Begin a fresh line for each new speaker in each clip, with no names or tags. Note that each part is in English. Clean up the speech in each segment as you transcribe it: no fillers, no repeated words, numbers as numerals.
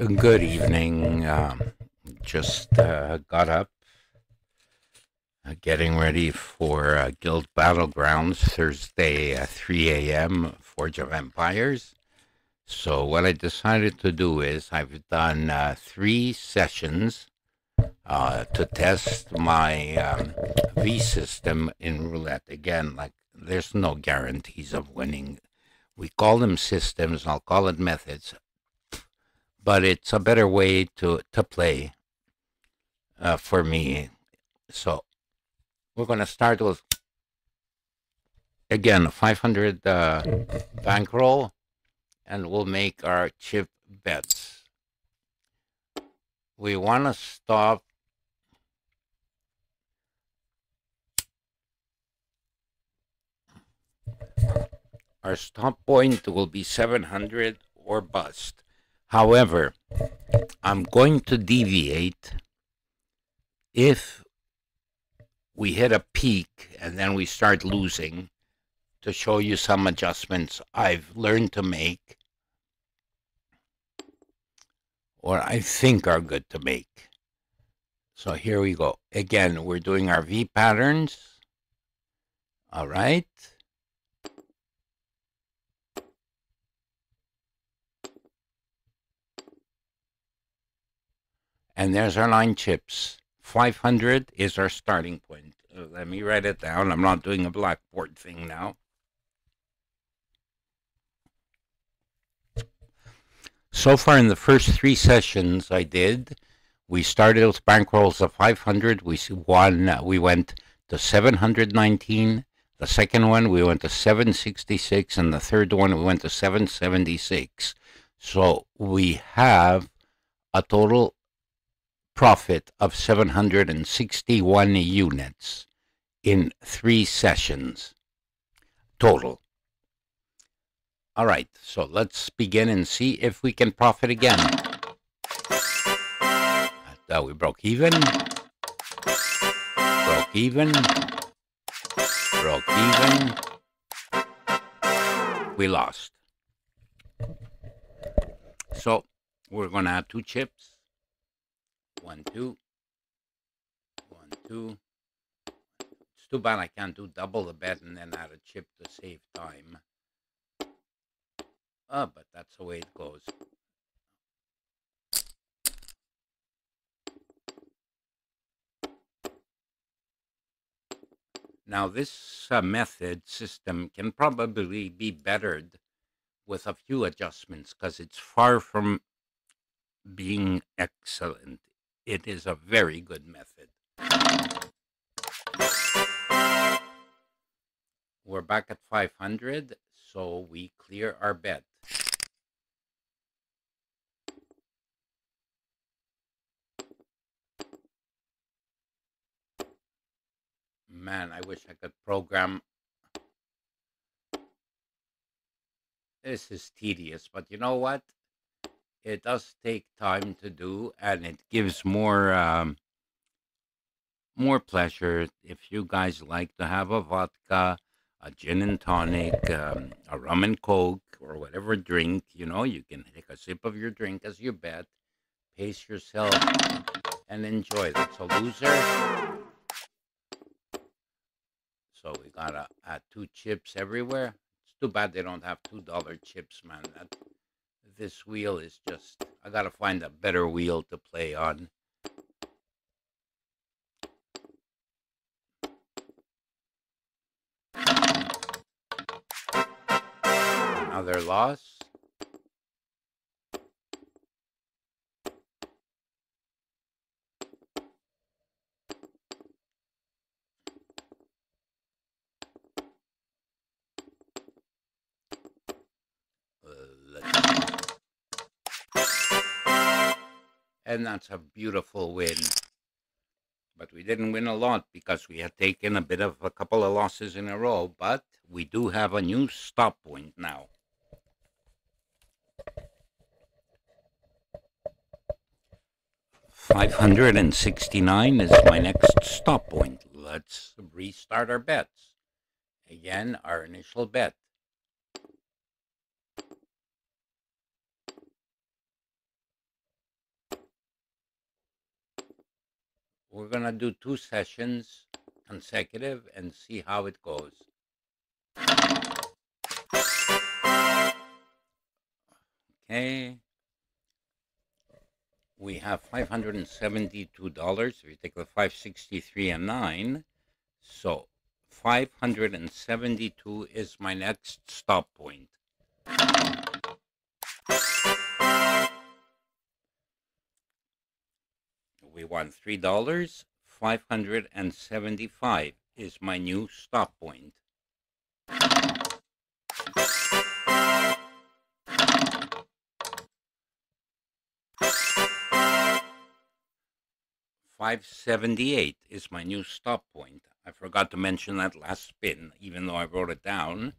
Good evening. Just got up, getting ready for Guild Battlegrounds Thursday, 3 a.m. Forge of Empires. So what I decided to do is I've done 3 sessions to test my V system in roulette. Again, like there's no guarantees of winning. We call them systems. I'll call it methods, but it's a better way to play for me. So we're going to start with, again, a 500 bankroll, and we'll make our chip bets. We want to stop our stop point will be 700 or bust. However, I'm going to deviate if we hit a peak and then we start losing, to show you some adjustments I've learned to make, or I think are good to make. So here we go. Again, we're doing our V patterns. All right. And there's our 9 chips. 500 is our starting point. Let me write it down. I'm not doing a blackboard thing now. So far in the first 3 sessions I did, we started with bankrolls of 500. We went to 719. The second one we went to 766, and the third one we went to 776. So we have a total profit of 761 units in 3 sessions total. All right, so let's begin and see if we can profit again. We broke even, broke even, broke even. We lost. So we're going to add 2 chips. 1, 2, 1, 2. It's too bad I can't do double the bet and then add a chip to save time. But that's the way it goes. Now, this method system can probably be bettered with a few adjustments because it's far from being excellent. It is a very good method. We're back at 500, so we clear our bet. Man, I wish I could program. This is tedious, but you know what? It does take time to do, and it gives more pleasure if you guys like to have a vodka, a gin and tonic, a rum and coke, or whatever drink. You know, you can take a sip of your drink as you bet, pace yourself, and enjoy. That's a loser. So we gotta add 2 chips everywhere. It's too bad they don't have $2 chips, man. This wheel is just, I gotta find a better wheel to play on. Another loss. And that's a beautiful win. But we didn't win a lot because we had taken a couple of losses in a row. But we do have a new stop point now. $569 is my next stop point. Let's restart our bets. Again, our initial bet. We're going to do 2 sessions consecutive and see how it goes. Okay. We have $572. If you take the 563 and 9, so 572 is my next stop point. We won $3. 575 is my new stop point. $578 is my new stop point. I forgot to mention that last spin, even though I wrote it down.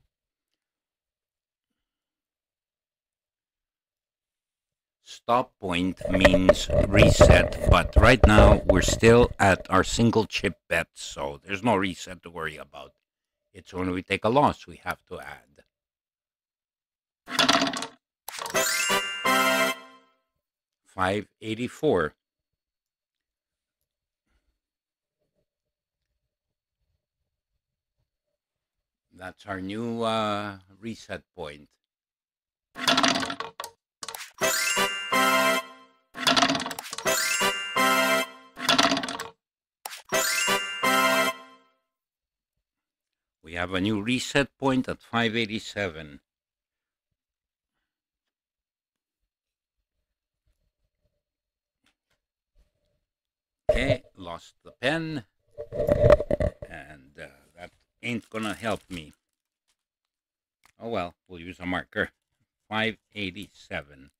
Stop point means reset, but right now we're still at our single chip bet, so there's no reset to worry about. It's when we take a loss we have to add. $584. That's our new reset point. We have a new reset point at 587. Okay, lost the pen, and that ain't gonna help me. Oh well, we'll use a marker. 587.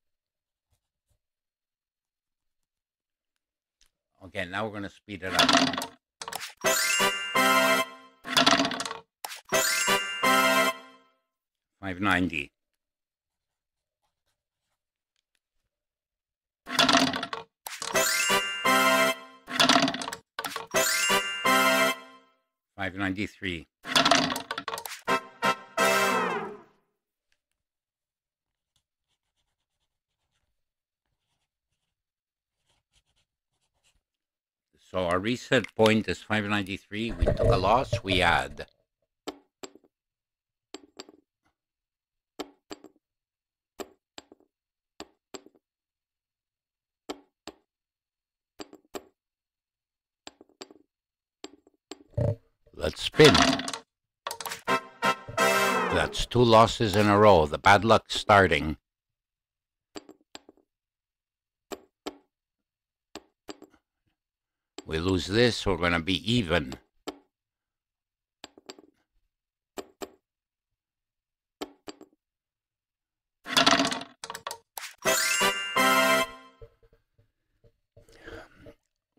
Okay, now we're gonna speed it up. 590. 593. So our reset point is 593. We took a loss, we add. Let's spin. That's 2 losses in a row. The bad luck's starting. We lose this, we're going to be even.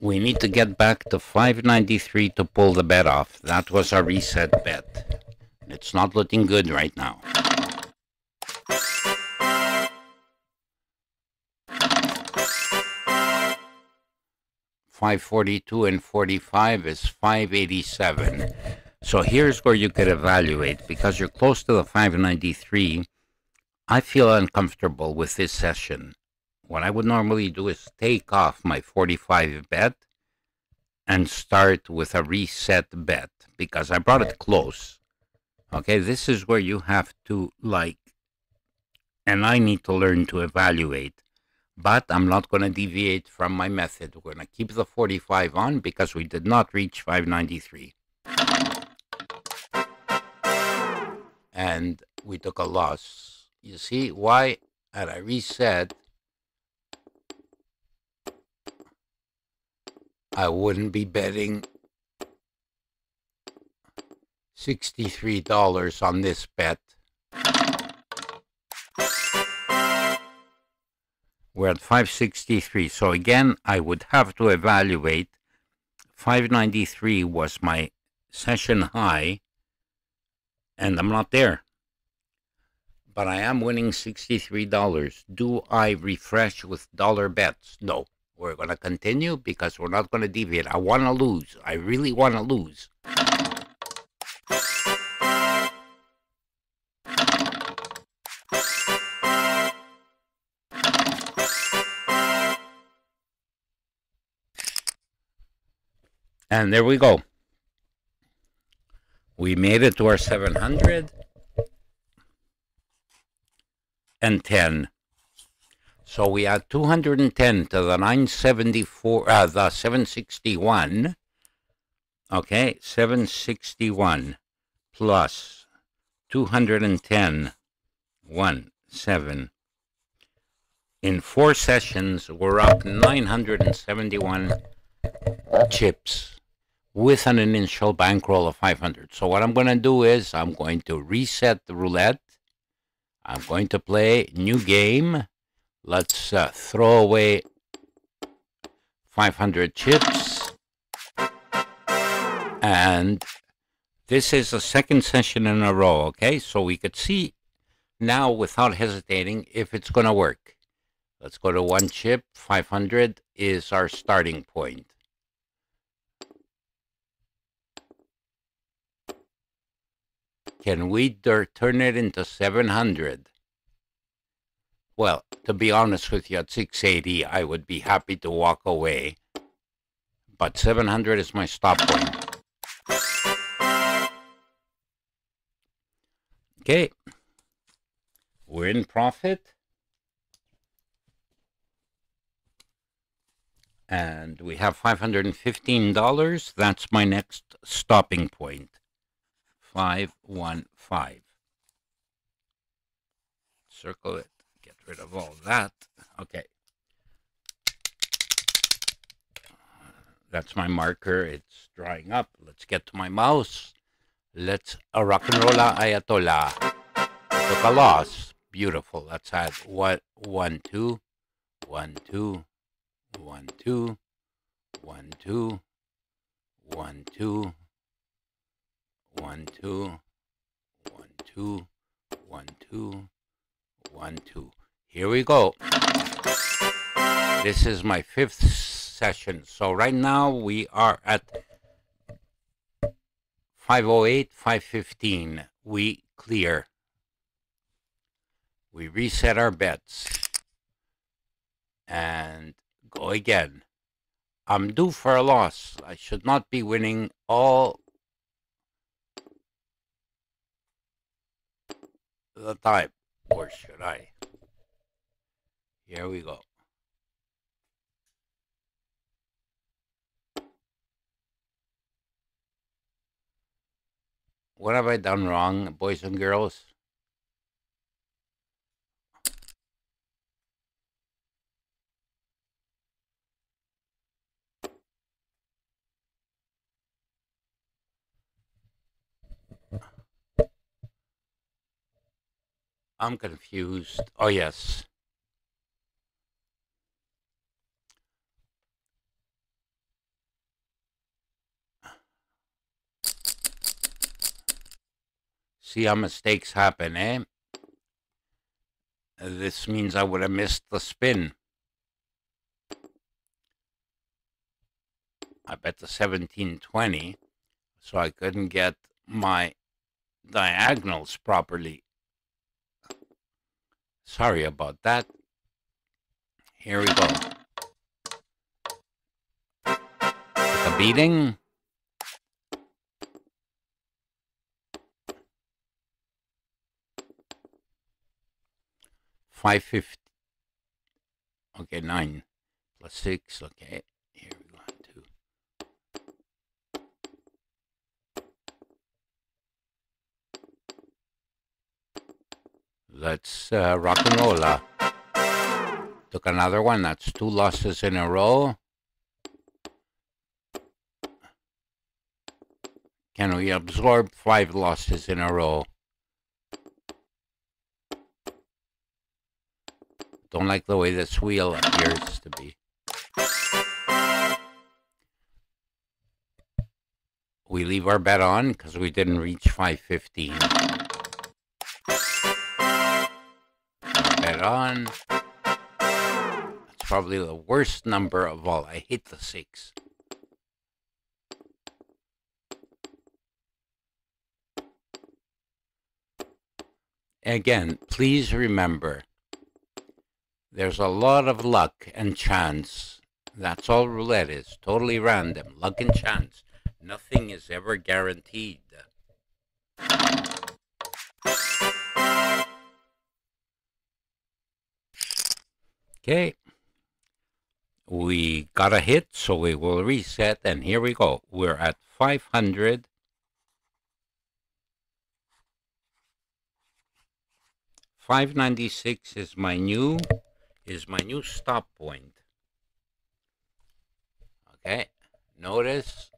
We need to get back to 593 to pull the bet off. That was our reset bet. It's not looking good right now. $542 and 45 is 587. So here's where you could evaluate. Because you're close to the 593, I feel uncomfortable with this session. What I would normally do is take off my 45 bet and start with a reset bet because I brought it close. Okay, this is where you have to and I need to learn to evaluate. But I'm not going to deviate from my method. We're going to keep the 45 on because we did not reach 593. And we took a loss. You see why? At a reset, I wouldn't be betting $63 on this bet. We're at 563. So again, I would have to evaluate. 593 was my session high, and I'm not there. But I am winning $63. Do I refresh with dollar bets? No. We're going to continue because we're not going to deviate. I want to lose. I really want to lose. And there we go. We made it to our 710. So we add 210 to the 974, the 761. Okay, 761 plus 210, 7. In 4 sessions, we're up 971 chips with an initial bankroll of 500. So what I'm going to do is I'm going to reset the roulette. I'm going to play new game. Let's throw away 500 chips. And this is the second session in a row, okay? So we could see now without hesitating if it's going to work. Let's go to 1 chip. 500 is our starting point. Can we turn it into 700? Well, to be honest with you, at 680, I would be happy to walk away. But 700 is my stop point. Okay. We're in profit. And we have $515. That's my next stopping point. 515. Circle it. Get rid of all that. Okay. That's my marker. It's drying up. Let's get to my mouse. Let's rock and roll Ayatollah. Took a loss. Beautiful. Let's add 1, 2, 1, 2, 1, 2, 1, 2, 1, 2, 1, 2, 1, 2, 1, 2, 1, 2. Here we go. This is my 5th session. So right now we are at 508, 515. We clear. We reset our bets. And go again. I'm due for a loss. I should not be winning all the time. Or should I? Here we go. What have I done wrong, boys and girls? I'm confused. Oh, yes. See how mistakes happen, eh? This means I would have missed the spin. I bet the 1720, so I couldn't get my diagonals properly. Sorry about that. Here we go. With a beating. $550. Okay, 9 plus 6. Okay, here we go. 2. Let's rock and roll. Took another one. That's 2 losses in a row. Can we absorb 5 losses in a row? Don't like the way this wheel appears to be. We leave our bet on because we didn't reach 515. Bet on. That's probably the worst number of all. I hate the 6. Again, please remember, there's a lot of luck and chance That's all roulette is. Totally random. Luck and chance. Nothing is ever guaranteed. Okay. We got a hit, so we will reset, and here we go. We're at 500. 596 is my new stop point. Okay. Notice.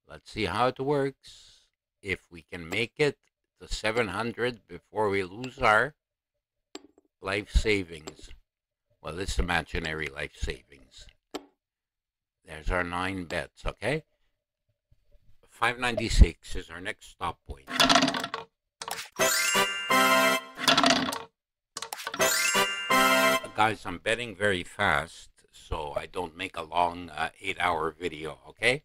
Let's see how it works. If we can make it to 700 before we lose our life savings. Well, it's imaginary life savings. There's our 9 bets, okay? 596 is our next stop point. Guys, I'm betting very fast, so I don't make a long 8-hour video, okay?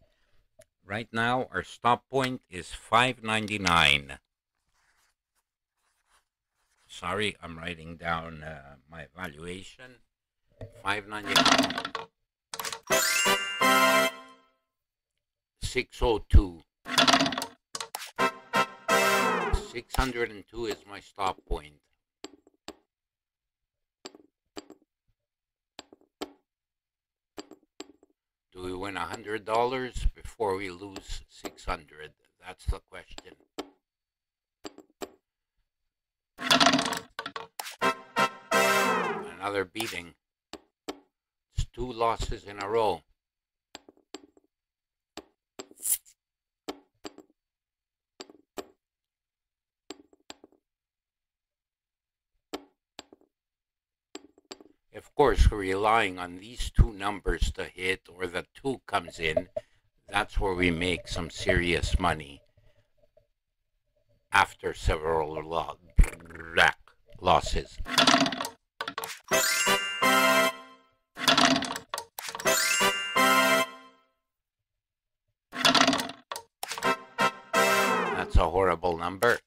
Right now, our stop point is 599. Sorry, I'm writing down my valuation. 599. 602. 602 is my stop point. Do we win $100 before we lose 600? That's the question. Another beating. It's 2 losses in a row. Of course, we're relying on these 2 numbers to hit, or the 2 comes in. That's where we make some serious money after several losses. That's a horrible number.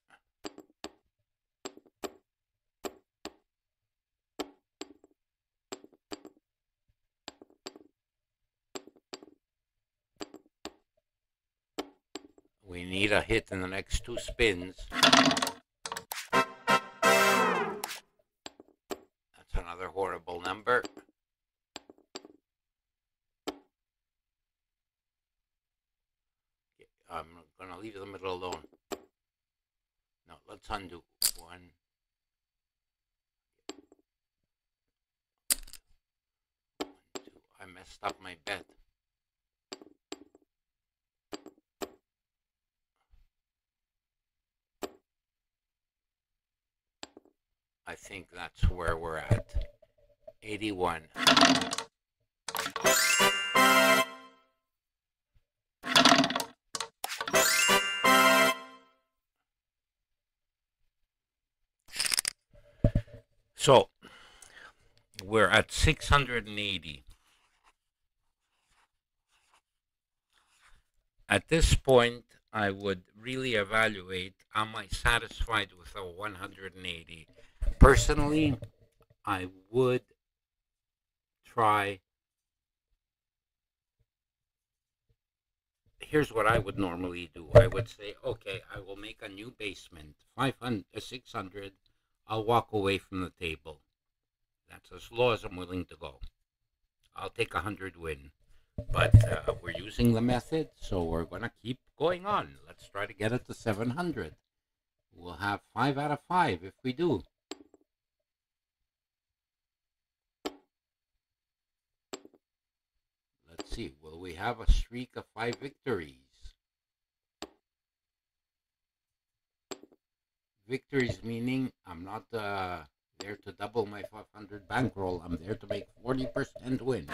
We need a hit in the next 2 spins. That's another horrible number. I'm going to leave the middle alone. No, let's undo. 1. I messed up my bet. I think that's where we're at. 81. So, we're at 680. At this point, I would really evaluate, am I satisfied with a 180? Personally, I would try. Here's what I would normally do. I would say, okay, I will make a new basement, 500, 600. I'll walk away from the table. That's as low as I'm willing to go. I'll take 100 win. But we're using the method, so we're going to keep going on. Let's try to get it to 700. We'll have 5 out of 5 if we do. Let's see, will we have a streak of 5 victories? Victories meaning I'm not there to double my 500 bankroll. I'm there to make 40% win.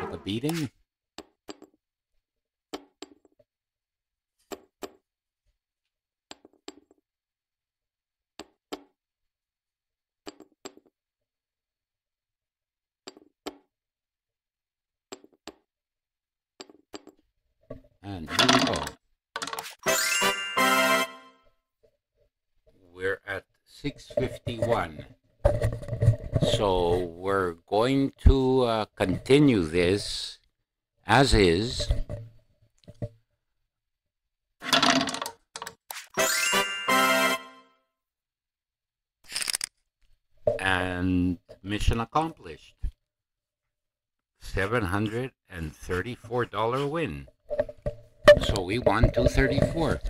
With a beating. And here we go. We're at 651. So we're going to continue this as is. And mission accomplished. $734 win. So we won 234.